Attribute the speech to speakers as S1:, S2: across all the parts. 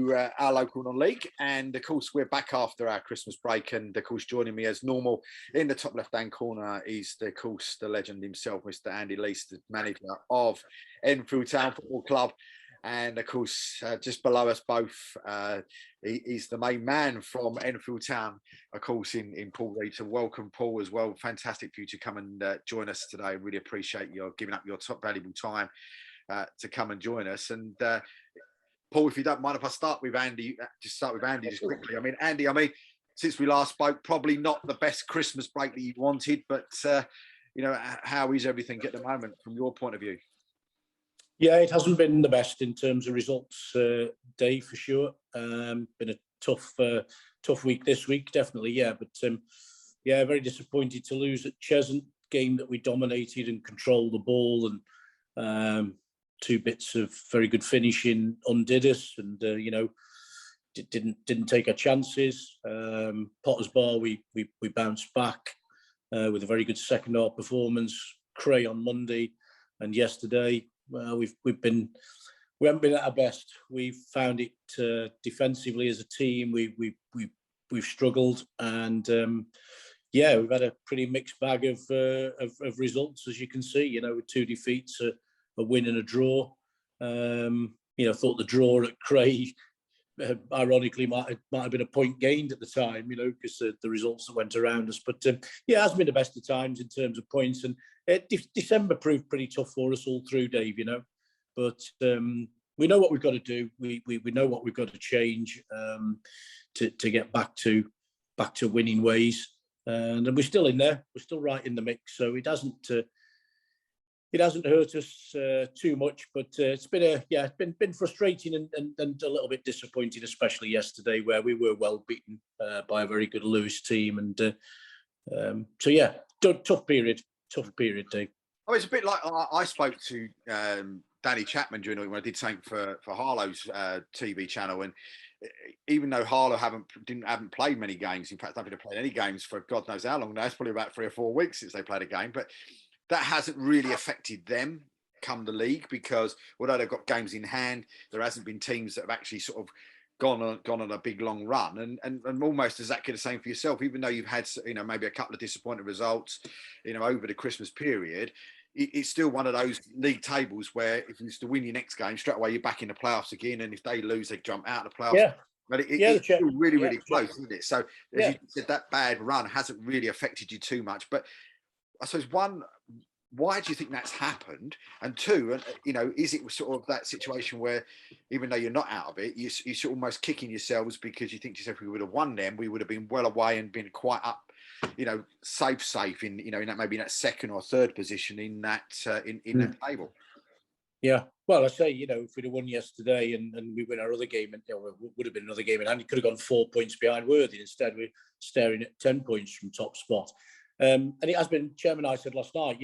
S1: to our local non-league, and of course we're back after our Christmas break, and of course joining me as normal in the top left-hand corner is of course the legend himself, Mr. Andy Leese, the manager of Enfield Town Football Club, and of course just below us both he's the main man from Enfield Town, of course, in Paul Reed. So welcome, Paul, as well. Fantastic for you to come and join us today. Really appreciate your giving up your top valuable time to come and join us. And Paul, if you don't mind, if I start with Andy, just quickly. I mean, Andy, since we last spoke, probably not the best Christmas break that you wanted, but how is everything at the moment from your point of view?
S2: Yeah, it hasn't been the best in terms of results, Dave, for sure. Been a tough week this week, definitely, yeah. But very disappointed to lose at Cheshunt, game that we dominated and controlled the ball, and two bits of very good finishing undid us, and didn't take our chances. Potter's Bar, we bounced back with a very good second half performance. Cray on Monday and yesterday. Well, we haven't been at our best. We've found it defensively as a team. We've struggled, and we've had a pretty mixed bag of results, as you can see. With two defeats, a win and a draw. Thought the draw at Cray, ironically, might have been a point gained at the time. Because the results that went around us. But it hasn't been the best of times in terms of points, and December proved pretty tough for us all through, Dave. But we know what we've got to do. We know what we've got to change to get back to winning ways, and we're still in there. We're still right in the mix. So it hasn't hurt us too much, but it's been frustrating and a little bit disappointing, especially yesterday, where we were well beaten by a very good Lewis team, and tough period, Dave.
S1: It's a bit like I spoke to Danny Chapman during the week when I did something for Harlow's TV channel, and even though Harlow haven't played many games, in fact, I don't think they've played any games for God knows how long now. It's probably about 3 or 4 weeks since they played a game, but that hasn't really affected them come the league, because although they've got games in hand, there hasn't been teams that have actually sort of gone on a big long run, and almost exactly the same for yourself. Even though you've had maybe a couple of disappointing results over the Christmas period, it's still one of those league tables where if you to win your next game, straight away you're back in the playoffs again, and if they lose, they jump out of the playoffs.
S2: Yeah.
S1: But it's still really close, isn't it? So as you said, that bad run hasn't really affected you too much. But I suppose one, why do you think that's happened? And two, is it sort of that situation where even though you're not out of it, you're almost kicking yourselves because you think to yourself, if we would have won them, we would have been well away and been quite up, safe in, in that maybe in that second or third position in that that table.
S2: Yeah, well, I say, if we'd have won yesterday and we win our other game, and it would have been another game, and it could have gone 4 points behind Worthing. Instead, we're staring at 10 points from top spot. And it has been, Chairman, I said last night,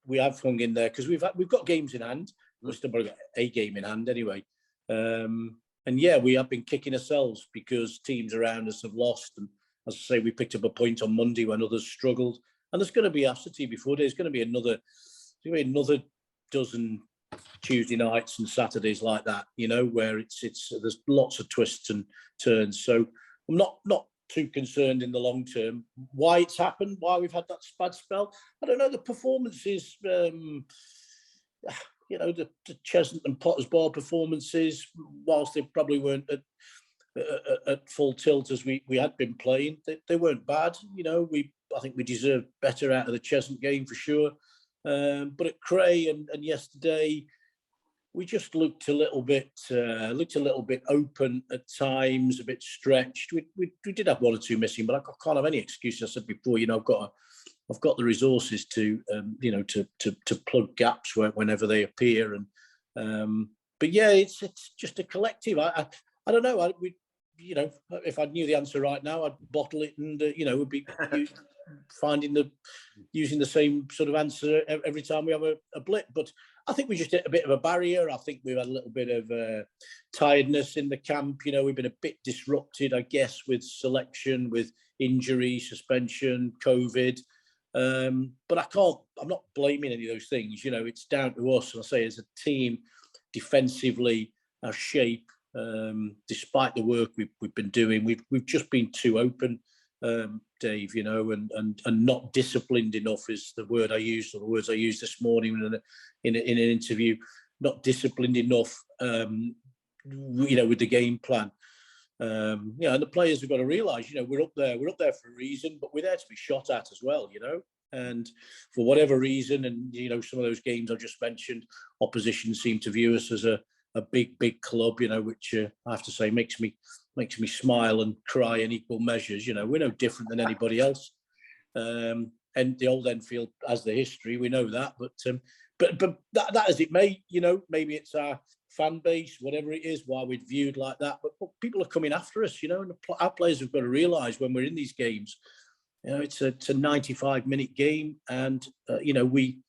S2: we have hung in there because we've got games in hand. We've still got a game in hand anyway. We have been kicking ourselves because teams around us have lost. And as I say, we picked up a point on Monday when others struggled. And there's going to be, I said to you before, there's going to be another dozen Tuesday nights and Saturdays like that, where there's lots of twists and turns. So I'm not too concerned in the long term. Why it's happened, why we've had that bad spell, I don't know. The performances, the Cheshunt and Potter's Bar performances, whilst they probably weren't at full tilt as we had been playing, they weren't bad. I think we deserved better out of the Cheshunt game for sure. But at Cray and yesterday, we just looked a little bit open at times, a bit stretched. We did have 1 or 2 missing, but I can't have any excuse. I said before, I've got the resources to plug gaps whenever they appear. And it's just a collective. I don't know. If I knew the answer right now, I'd bottle it and would be using the same sort of answer every time we have a blip. But I think we just hit a bit of a barrier. I think we've had a little bit of tiredness in the camp. We've been a bit disrupted, I guess, with selection, with injury, suspension, COVID. But I'm not blaming any of those things. It's down to us. And I say, as a team, defensively, our shape, despite the work we've been doing. We've just been too open, Dave, and not disciplined enough is the word I used, or the words I used this morning in an interview. Not disciplined enough, with the game plan. And the players have got to realise, we're up there for a reason, but we're there to be shot at as well, And for whatever reason, and some of those games I just mentioned, opposition seem to view us as a big club, which I have to say makes me smile and cry in equal measures. We're no different than anybody else. And the old Enfield has the history, we know that. But that as it may, maybe it's our fan base, whatever it is, why we're viewed like that. But people are coming after us, and our players have got to realise when we're in these games, it's a 95-minute game, and we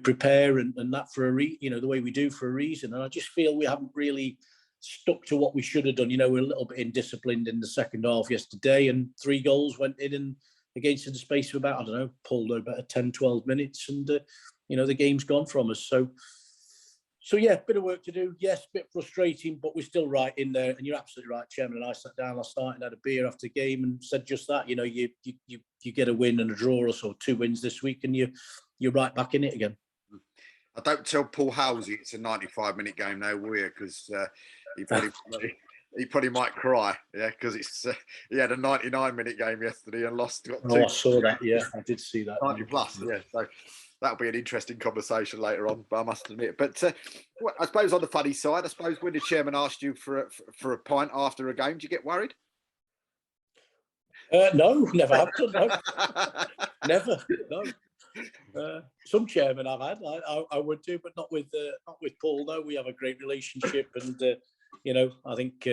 S2: prepare and that for the way we do for a reason. And I just feel we haven't really stuck to what we should have done. We're a little bit indisciplined in the second half yesterday, and 3 goals went in against in the space of about, pulled about 10, 12 minutes, and the game's gone from us. So yeah, bit of work to do. Yes, a bit frustrating, but we're still right in there. And you're absolutely right, Chairman. And I sat down last night and had a beer after the game and said just that. You get a win and a draw, or so 2 wins this week, and you're right back in it again.
S1: I don't tell Paul Halsey it's a 95-minute game now, will you? Because he probably might cry, because he had a 99-minute game yesterday and lost.
S2: I saw that. Yeah, I did see that.
S1: 90 plus, yeah. So that'll be an interesting conversation later on, but I must admit. But I suppose on the funny side, when the chairman asked you for a pint after a game, do you get worried?
S2: No, never have done. No. Never. No. Some chairman I've had, I would do, but not with Paul. No, we have a great relationship, and I think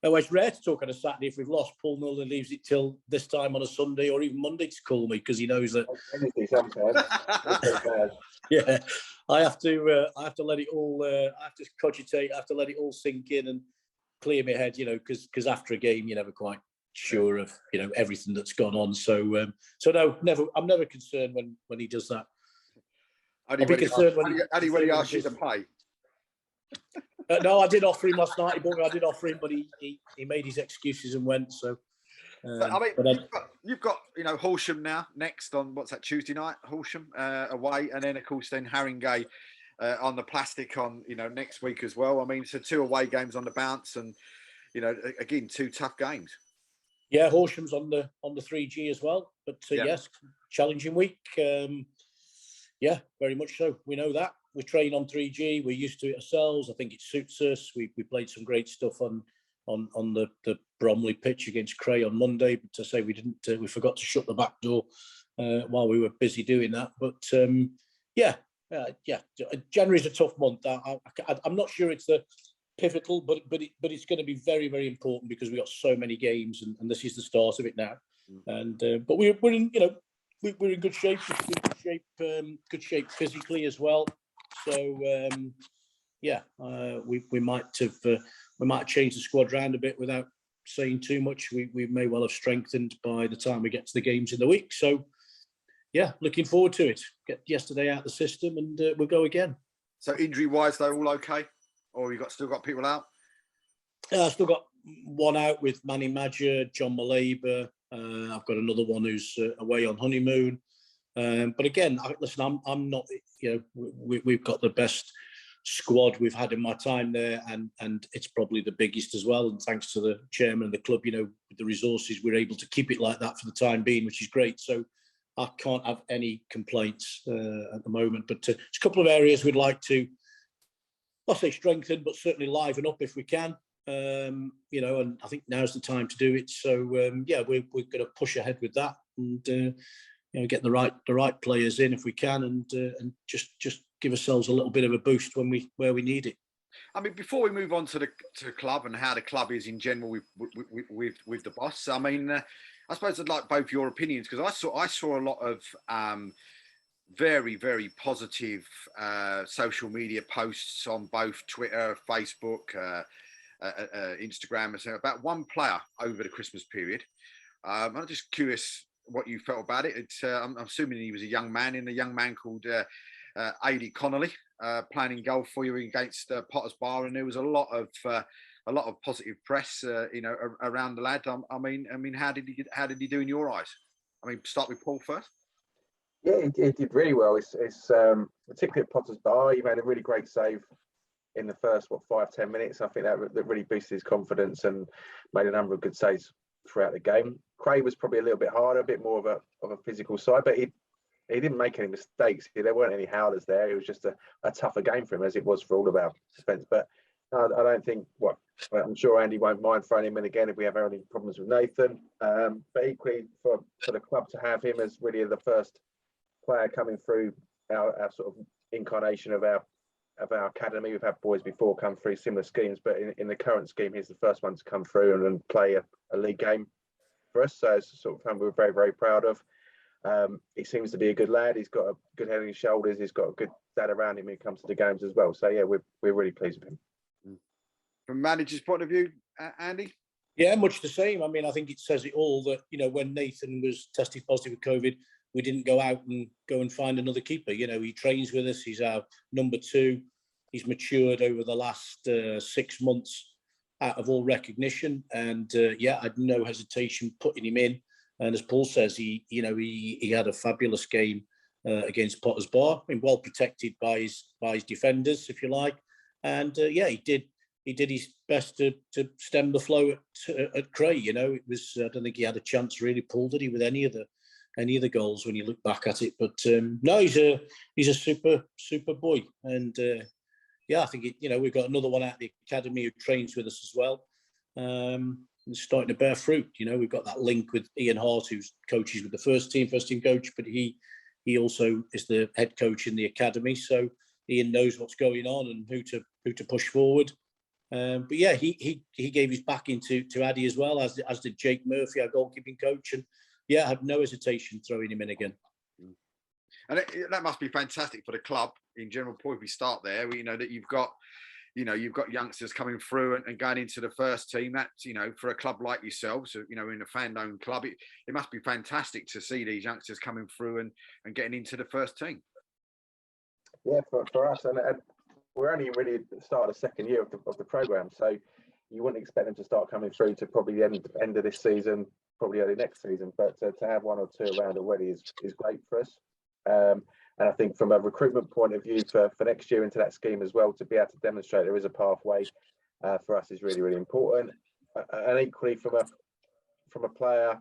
S2: it's rare to talk on a Saturday if we've lost. Paul normally leaves it till this time on a Sunday or even Monday to call me, because he knows that. Yeah, I have to let it all. I have to cogitate. I have to let it all sink in and clear my head. Because after a game, you're never quite sure of everything that's gone on. So no, never. I'm never concerned when he does that.
S1: Only when he asks you to pay.
S2: No, I did offer him last night. I did offer him, but he made his excuses and went. So,
S1: you've got Horsham now next on what's that, Tuesday night? Horsham away, and then of course Haringey on the plastic on next week as well. I mean, so 2 away games on the bounce, and again 2 tough games.
S2: Yeah, Horsham's on the 3G as well, but yes, challenging week. Yeah, very much so. We know that. We train on 3G. We're used to it ourselves. I think it suits us. We played some great stuff on the Bromley pitch against Cray on Monday. But to say we didn't, we forgot to shut the back door while we were busy doing that. But January's a tough month. I'm not sure it's the pivotal, but it's going to be very, very important because we've got so many games, and this is the start of it now. And but we're in we're in good shape. Good shape physically as well. So we might have changed the squad around a bit without saying too much. We may well have strengthened by the time we get to the games in the week. So yeah, looking forward to it. Get yesterday out of the system, and we'll go again.
S1: So injury wise, they're all okay, or you still got people out?
S2: I've still got one out with Manny Madger, John Malaba. I've got another one who's away on honeymoon. But again, listen, I'm not. We've got the best squad we've had in my time there, and it's probably the biggest as well. And thanks to the chairman and the club, with the resources, we're able to keep it like that for the time being, which is great. So I can't have any complaints at the moment. But there's a couple of areas we'd like to, I'll say strengthen, but certainly liven up if we can. And I think now's the time to do it. So we're going to push ahead with that, and get the right players in if we can, and just give ourselves a little bit of a boost where we need it.
S1: I mean, before we move on to the club and how the club is in general with the boss, I mean, I suppose I'd like both your opinions, because I saw a lot of very, very positive social media posts on both Twitter, Facebook, Instagram, and so about one player over the Christmas period. I'm just curious what you felt about it. I'm assuming he was a young man called Aiden Connolly, playing in goal for you against Potter's Bar, and there was a lot of a lot of positive press, around the lad. I mean, how did he do in your eyes? I mean, start with Paul first.
S3: Yeah, he did really well. It's particularly at Potter's Bar. He made a really great save in the first 5-10 minutes. I think that really boosted his confidence and made a number of good saves throughout the game. Craig was probably a little bit harder, a bit more of a physical side, but he didn't make any mistakes. There weren't any howlers there. It was just a tougher game for him, as it was for all of our defence. But I don't think I'm sure Andy won't mind throwing him in again if we have any problems with Nathan. But equally for the club to have him as really the first player coming through our sort of incarnation of our academy. We've had boys before come through similar schemes, but in the current scheme, he's the first one to come through and play a league game for us. So it's sort of something we're very, very proud of. He seems to be a good lad. He's got a good head on his shoulders. He's got a good dad around him when it comes to the games as well. So yeah, we're really pleased with him.
S1: From manager's point of view, Andy?
S2: Yeah, much the same. I mean, I think it says it all that, when Nathan was tested positive with COVID, we didn't go out and find another keeper. He trains with us. He's our number 2. He's matured over the last 6 months out of all recognition. And I had no hesitation putting him in. And as Paul says, he had a fabulous game against Potter's Bar. I mean, well protected by his defenders, if you like. And he did his best to stem the flow at Cray. It was, I don't think he had a chance really, Paul, did he, with any of the goals when you look back at it. But no, he's a super boy. And I think we've got another one at the academy who trains with us as well. It's starting to bear fruit. We've got that link with Ian Hart, who's coaches with the first team coach, but he also is the head coach in the academy. So Ian knows what's going on and who to push forward. But yeah, he gave his back into Addy as well, as did Jake Murphy, our goalkeeping coach, and I had no hesitation throwing him in again.
S1: And that must be fantastic for the club in general. Paul, if we start there, that you've got youngsters coming through and going into the first team. That's, for a club like yourselves, in a fan-owned club, it must be fantastic to see these youngsters coming through and getting into the first team.
S3: Yeah, for us, and we're only really at the start of the second year of the programme, so you wouldn't expect them to start coming through to probably the end of this season, probably early next season. But to have 1 or 2 around already is great for us. And I think from a recruitment point of view for next year into that scheme as well, to be able to demonstrate there is a pathway for us is really, really important. And equally from a player,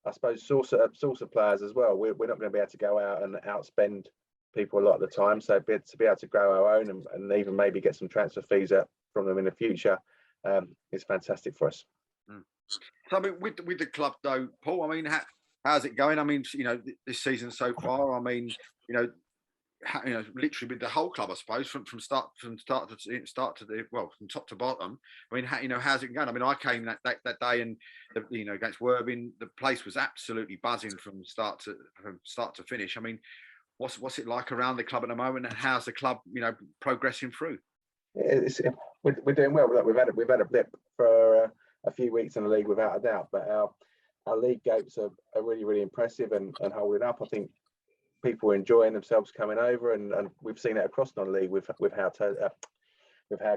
S3: I suppose, source of players as well. We're not going to be able to go out and outspend people a lot of the time. So to be able to grow our own and even maybe get some transfer fees from them in the future is fantastic for us.
S1: So I mean, with the club though, Paul, I mean, how's it going? I mean, this season so far, I mean, literally with the whole club, I suppose, from top to bottom. I mean, how's it going? I mean, I came that day and against Worthing, the place was absolutely buzzing from start to finish. I mean, what's it like around the club at the moment, and how's the club progressing through?
S3: Yeah, we're doing well. We've had a blip for a few weeks in the league without a doubt, but our league gates are really, really impressive and holding up. I think people are enjoying themselves coming over, and we've seen it across non-league with how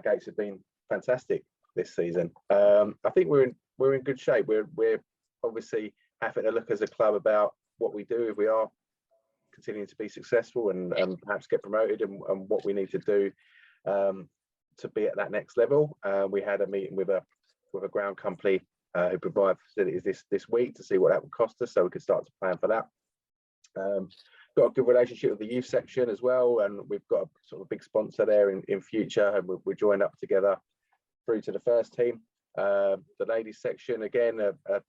S3: gates have been fantastic this season. I think we're in good shape. We're obviously having to look as a club about what we do if we are continuing to be successful and perhaps get promoted, and what we need to do to be at that next level. We had a meeting with a ground company who provide facilities this week to see what that would cost us, so we could start to plan for that. Got a good relationship with the youth section as well, and we've got a sort of big sponsor there in future, and we're joined up together through to the first team. The ladies section again are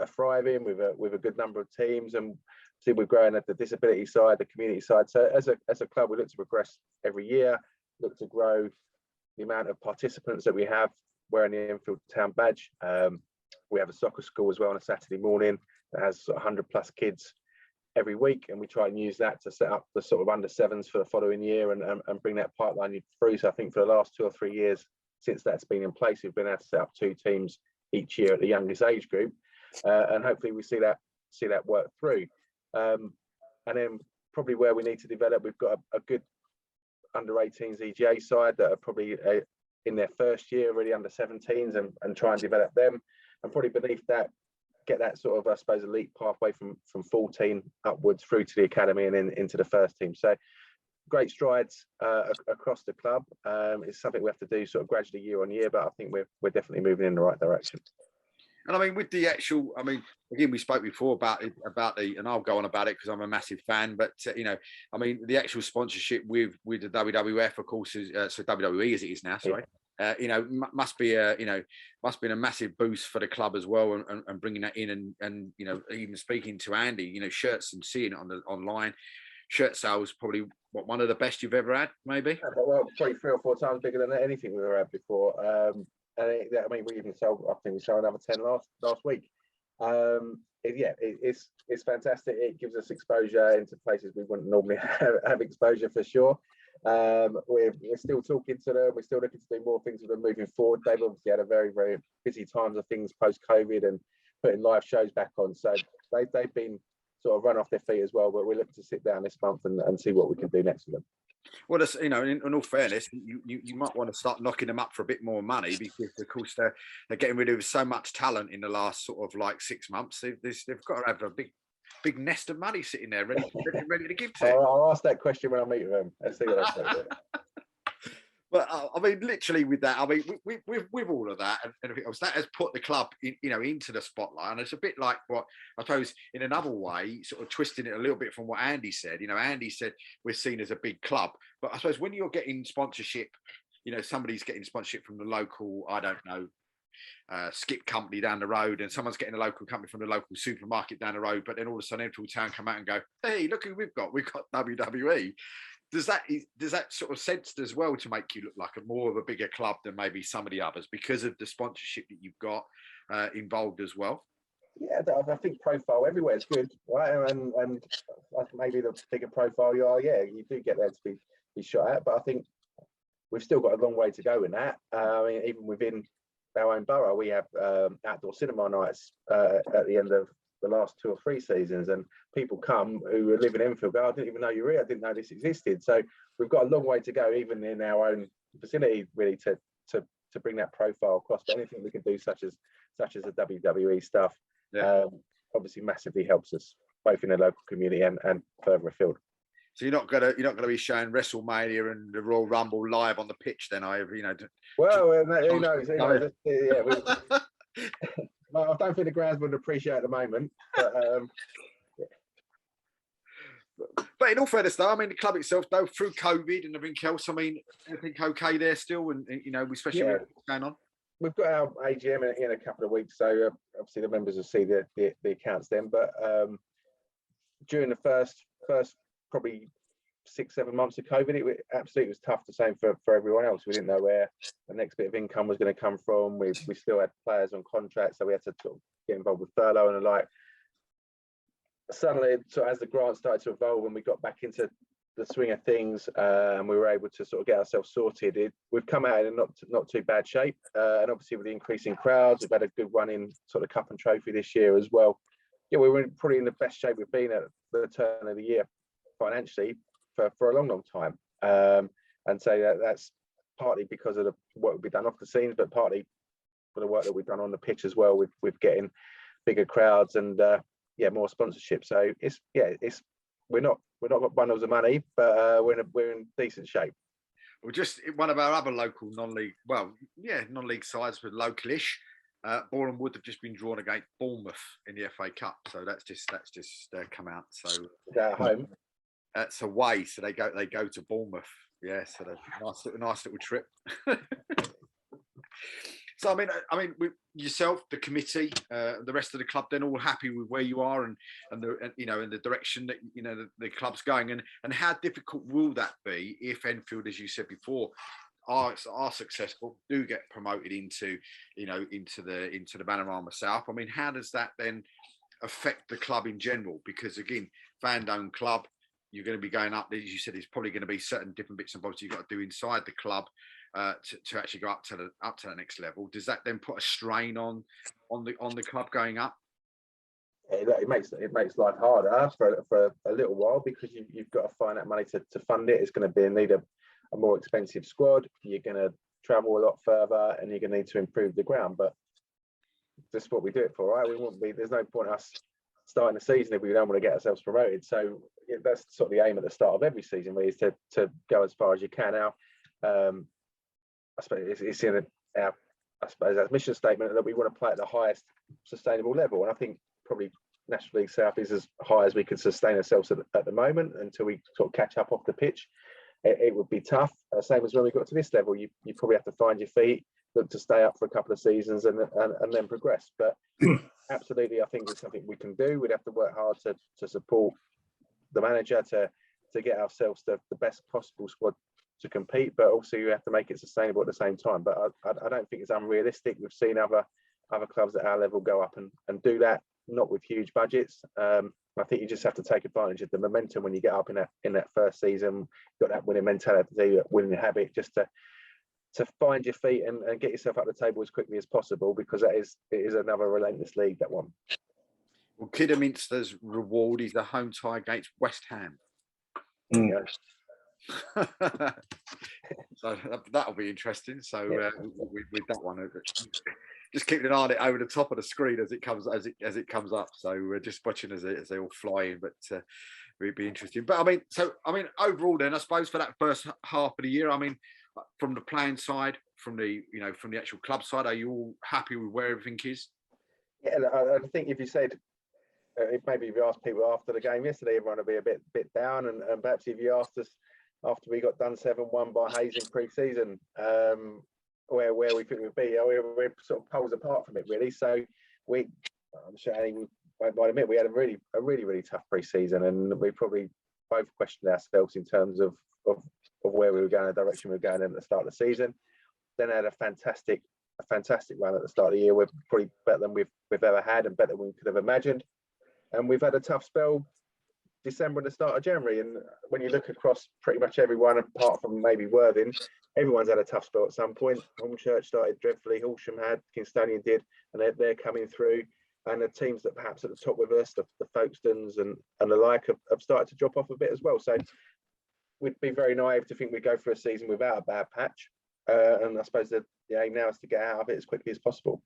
S3: thriving with a good number of teams, and see we're growing at the disability side, the community side. So as a club, we look to progress every year, look to grow the amount of participants that we have wearing the Enfield Town badge. We have a soccer school as well on a Saturday morning that has 100 plus kids every week, and we try and use that to set up the sort of under sevens for the following year and bring that pipeline through. So I think for the last 2 or 3 years since that's been in place, we've been able to set up 2 teams each year at the youngest age group, and hopefully we see that work through. And then probably where we need to develop, we've got a good under 18s EGA side that are probably in their first year, really under 17s, and try and develop them, and probably beneath that, get that sort of, I suppose, elite pathway from 14 upwards through to the academy and then into the first team. So great strides across the club. It's something we have to do sort of gradually year on year, but I think we're definitely moving in the right direction.
S1: And I mean, with the actual, I mean, again, we spoke before about the, and I'll go on about it because I'm a massive fan. But you know, I mean, the actual sponsorship with the WWF, of course, is so WWE as it is now. Sorry, you know, must be a massive boost for the club as well, and bringing that in, and you know, even speaking to Andy, you know, shirts and seeing it online, shirt sales probably one of the best you've ever had, maybe.
S3: Yeah, well, probably 3 or 4 times bigger than anything we've ever had before. And I mean, we even sold. I think we sold another 10 last week. It's fantastic. It gives us exposure into places we wouldn't normally have exposure for sure. We're still talking to them. We're still looking to do more things with them moving forward. They've obviously had a very, very busy times of things post-COVID and putting live shows back on. So they've been sort of run off their feet as well. But we're looking to sit down this month and see what we can do next with them.
S1: Well, that's, you know, in all fairness, you might want to start knocking them up for a bit more money, because of course they're getting rid of so much talent in the last sort of like 6 months. They've got to have a big nest of money sitting there ready to give to.
S3: I'll ask that question when I meet with them and see what they say.
S1: But I mean, literally with that, I mean, with all of that and everything else, that has put the club, into the spotlight. And it's a bit like what I suppose, in another way, sort of twisting it a little bit from what Andy said. You know, Andy said we're seen as a big club, but I suppose when you're getting sponsorship, you know, somebody's getting sponsorship from the local, I don't know, skip company down the road, and someone's getting a local company from the local supermarket down the road, but then all of a sudden Enfield Town come out and go, hey, look who we've got WWE. Does that sort of sensed as well to make you look like more of a bigger club than maybe some of the others because of the sponsorship that you've got involved as well?
S3: Yeah, I think profile everywhere is good, right? And maybe the bigger profile you are, you do get there to be shot at. But I think we've still got a long way to go in that. I mean, even within our own borough, we have outdoor cinema nights at the end of the last 2 or 3 seasons, and people come who live in Enfield go, I didn't even know you were here, I didn't know this existed. So we've got a long way to go, even in our own vicinity, really, to bring that profile across. But anything we can do, such as the WWE stuff, obviously massively helps us both in the local community and further afield.
S1: So you're not gonna be showing WrestleMania and the Royal Rumble live on the pitch, then?
S3: Well, who knows? Yeah. I don't think the grounds would appreciate at the moment,
S1: but in all fairness, though, I mean, the club itself, though, through COVID and everything else, I mean, everything okay there still, and especially with what's going on.
S3: We've got our AGM in a couple of weeks, so obviously the members will see the accounts then. But during the first probably 6-7 months of COVID, it absolutely was tough. The same for everyone else. We didn't know where the next bit of income was going to come from. We still had players on contract, so we had to sort of get involved with furlough and the like. Suddenly, so as the grant started to evolve and we got back into the swing of things, and we were able to sort of get ourselves sorted, we've come out in not too bad shape. And obviously with the increasing crowds, we've had a good run in sort of cup and trophy this year as well. Yeah, we were probably in the best shape we've been at the turn of the year financially for a long time, and so that's partly because of the work we've done off the scenes, but partly for the work that we've done on the pitch as well, with getting bigger crowds and more sponsorship. So we're not got bundles of money, but we're in decent shape.
S1: Well, just one of our other local non-league sides, but localish, Boreham Wood have just been drawn against Bournemouth in the FA Cup, so that's just come out. So
S3: at home.
S1: That's away, so they go to Bournemouth. Yeah, so nice little trip. So I mean, with yourself, the committee, the rest of the club, then all happy with where you are and the direction that the club's going, and how difficult will that be if Enfield, as you said before, are successful, do get promoted into the Panorama South? I mean, how does that then affect the club in general? Because again, fan-owned club, you're going to be going up. As you said, there's probably going to be certain different bits and bobs you've got to do inside the club to actually go up to the next level. Does that then put a strain on the club going up?
S3: It makes life harder for a little while, because you've got to find that money to fund it. It's going to need a more expensive squad. You're going to travel a lot further, and you're going to need to improve the ground. But that's what we do it for, right? We won't be. There's no point us starting the season if we don't want to get ourselves promoted. So that's sort of the aim at the start of every season, really, is to go as far as you can. Now, I suppose it's in our mission statement that we want to play at the highest sustainable level, and I think probably National League South is as high as we can sustain ourselves at the moment until we sort of catch up off the pitch. It would be tough, same as when we got to this level. You probably have to find your feet, look to stay up for a couple of seasons, and then progress. But absolutely, I think it's something we can do. We'd have to work hard to support the manager to get ourselves the best possible squad to compete, but also you have to make it sustainable at the same time. But I don't think it's unrealistic. We've seen other clubs at our level go up and do that, not with huge budgets. I think you just have to take advantage of the momentum when you get up in that first season. Got that winning mentality, that winning habit, just to find your feet and get yourself up the table as quickly as possible, because it is another relentless league, that one.
S1: Well, Kidderminster's reward is a home tie against West Ham. So that'll be interesting. So with that one, just keeping an eye on it over the top of the screen as it comes up. So we're just watching as they all fly in, but it'd be interesting. But I mean, overall, then I suppose for that first half of the year, I mean, from the playing side, from the actual club side, are you all happy with where everything is?
S3: Yeah, I think if you said maybe if you asked people after the game yesterday, everyone would be a bit down, and perhaps if you asked us after we got done 7-1 by Hayes in pre-season, where we think we'd be, we're sort of poles apart from it, really. So I'm sure Annie might admit we had a really tough pre-season, and we probably both questioned ourselves in terms of where we were going, the direction we were going in at the start of the season. Then had a fantastic run at the start of the year. We're probably better than we've ever had, and better than we could have imagined. And we've had a tough spell December and the start of January. And when you look across pretty much everyone, apart from maybe Worthing, everyone's had a tough spell at some point. Hornchurch started dreadfully, Horsham had, Kingstonian did, and they're coming through. And the teams that perhaps at the top with us, the Folkestons and the like, have started to drop off a bit as well. So we'd be very naive to think we'd go for a season without a bad patch. And I suppose the aim now is to get out of it as quickly as possible.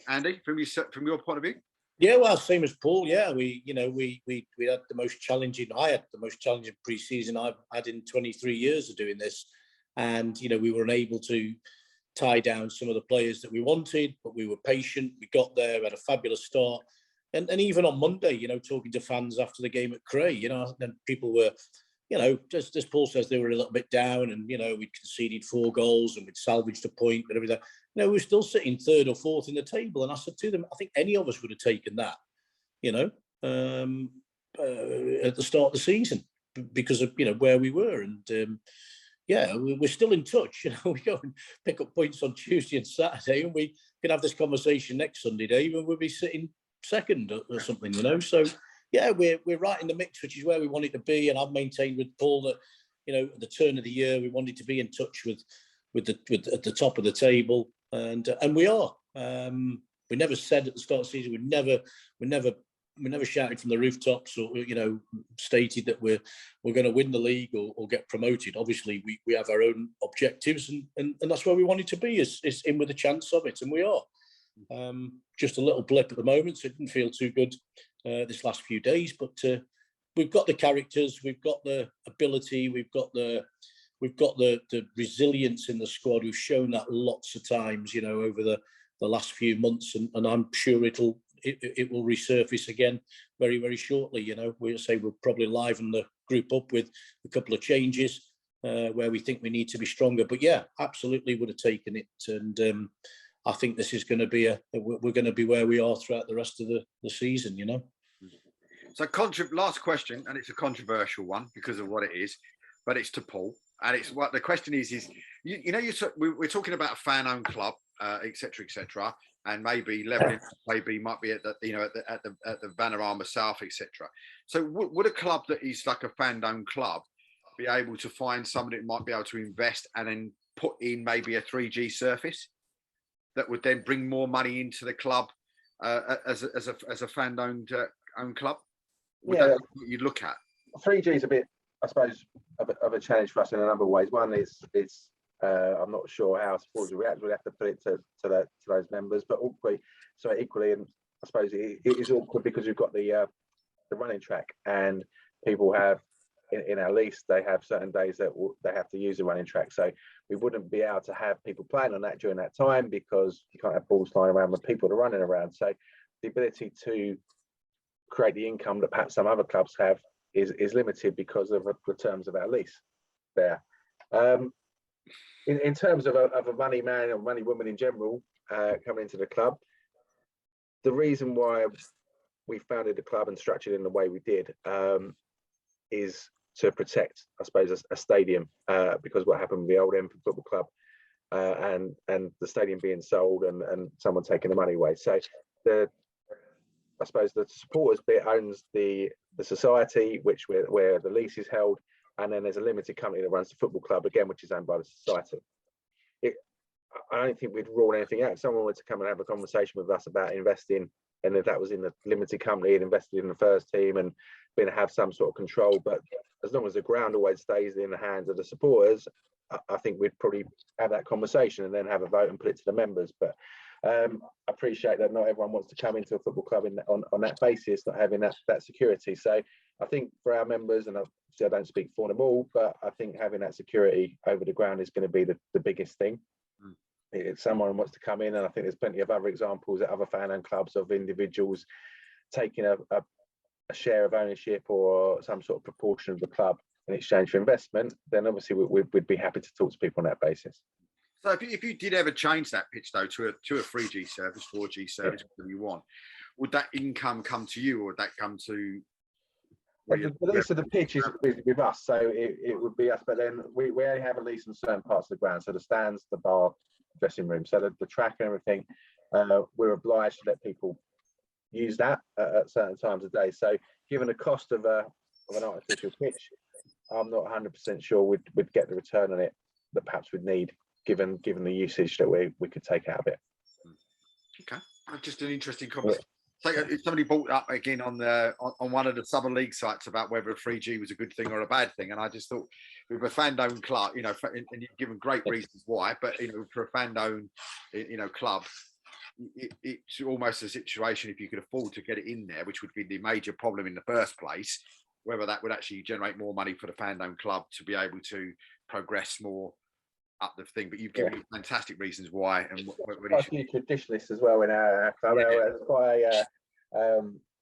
S1: Andy, from your point of view?
S2: Yeah, well, same as Paul. Yeah, we had the most challenging. I had the most challenging pre-season I've had in 23 years of doing this, and we were unable to tie down some of the players that we wanted, but we were patient. We got there, we had a fabulous start, and even on Monday, talking to fans after the game at Cray, and people were, just as Paul says, they were a little bit down, and we'd conceded 4 goals and we'd salvaged a point, but everything. We were still sitting 3rd or 4th in the table, and I said to them, I think any of us would have taken that, at the start of the season, because of where we were, and we're still in touch. We go and pick up points on Tuesday and Saturday, and we can have this conversation next Sunday, Dave, and we'll be sitting 2nd or something, So yeah, we're right in the mix, which is where we want it to be. And I've maintained with Paul that at the turn of the year we wanted to be in touch with at the top of the table, and we are. We never said at the start of the season, we never shouted from the rooftops or stated that we're going to win the league or get promoted. Obviously, we have our own objectives, and that's where we wanted to be, is in with a chance of it, and we are. Just a little blip at the moment, so it didn't feel too good this last few days, but we've got the characters, we've got the ability, we've got the resilience in the squad. We've shown that lots of times, over the last few months, and I'm sure it will resurface again very, very shortly. We'll probably liven the group up with a couple of changes where we think we need to be stronger. But yeah, absolutely would have taken it, and I think this is going to be we're going to be where we are throughout the rest of the season.
S1: So last question, and it's a controversial one because of what it is, but it's to Paul, and it's what the question is we're talking about a fan-owned club, etc., and maybe leveling might be at the Vanarama South, etc. So would a club that is like a fan-owned club be able to find somebody that might be able to invest and then put in maybe a 3G surface that would then bring more money into the club as a fan-owned owned club? Would that be what you'd look at?
S3: 3G is a bit, I suppose, of a challenge for us in a number of ways. One is I'm not sure how supporters will react. We'll have to put it to those members, but equally, and I suppose it is awkward because we've got the running track, and people have in our lease, they have certain days that they have to use the running track. So we wouldn't be able to have people playing on that during that time because you can't have balls flying around when people are running around. So the ability to create the income that perhaps some other clubs have is limited because of the terms of our lease there. In terms of a money man or money woman in general coming into the club, the reason why we founded the club and structured it in the way we did is to protect, I suppose, a stadium, because what happened with the old Enfield Football Club and the stadium being sold and someone taking the money away. So I suppose the supporters bit owns the society, where the lease is held, and then there's a limited company that runs the football club again, which is owned by the society. I don't think we'd rule anything out. If someone wanted to come and have a conversation with us about investing, and if that was in the limited company and invested in the first team and been to have some sort of control, but as long as the ground always stays in the hands of the supporters, I think we'd probably have that conversation and then have a vote and put it to the members. But I appreciate that not everyone wants to come into a football club on that basis, not having that security. So I think for our members, and obviously I don't speak for them all, but I think having that security over the ground is going to be the biggest thing. If someone wants to come in, and I think there's plenty of other examples at other fan-owned clubs of individuals taking a share of ownership or some sort of proportion of the club in exchange for investment, then obviously we'd be happy to talk to people on that basis.
S1: So if you did ever change that pitch though to a 3G service, 4G service, whatever you want, would that income come to you, or would that come to?
S3: The lease of the pitch is with us, so it would be us. But then we only have a lease in certain parts of the ground, so the stands, the bar, dressing room, so the track and everything. We're obliged to let people use that at certain times of day. So given the cost of an artificial pitch, I'm not 100% sure we'd get the return on it that perhaps we'd need, given the usage that we could take out of it.
S1: Okay, just an interesting conversation. So somebody brought up again on one of the Southern League sites about whether a 3G was a good thing or a bad thing, and I just thought, with a fan-owned club, and you've given great reasons why, but for a fan-owned, club, it's almost a situation, if you could afford to get it in there, which would be the major problem in the first place, whether that would actually generate more money for the fan-owned club to be able to progress more up the thing. But you've given me fantastic reasons why. And
S3: quite a few traditionalists as well in our club. Yeah. Quite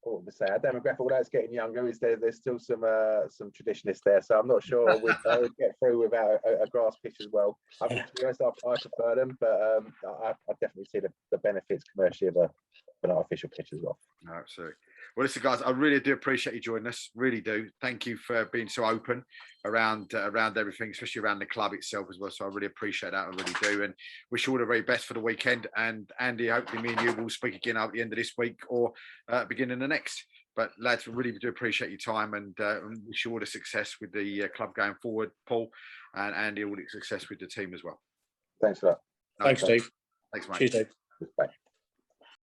S3: what would we say? Our demographic, although it's getting younger, there's still some traditionalists there. So I'm not sure we'd get through without a grass pitch as well. To be honest, I prefer them, but I definitely see the benefits commercially of an artificial pitch as well.
S1: No, absolutely. Well, listen, guys, I really do appreciate you joining us. Really do. Thank you for being so open around everything, especially around the club itself as well. So I really appreciate that. I really do. And wish you all the very best for the weekend. And Andy, hopefully me and you will speak again at the end of this week or beginning of the next. But lads, we really do appreciate your time and wish you all the success with the club going forward, Paul, and Andy, all the success with the team as well.
S3: Thanks for that.
S2: Thanks, Dave.
S1: Thanks, mate.
S2: Cheers, Dave.
S3: Bye.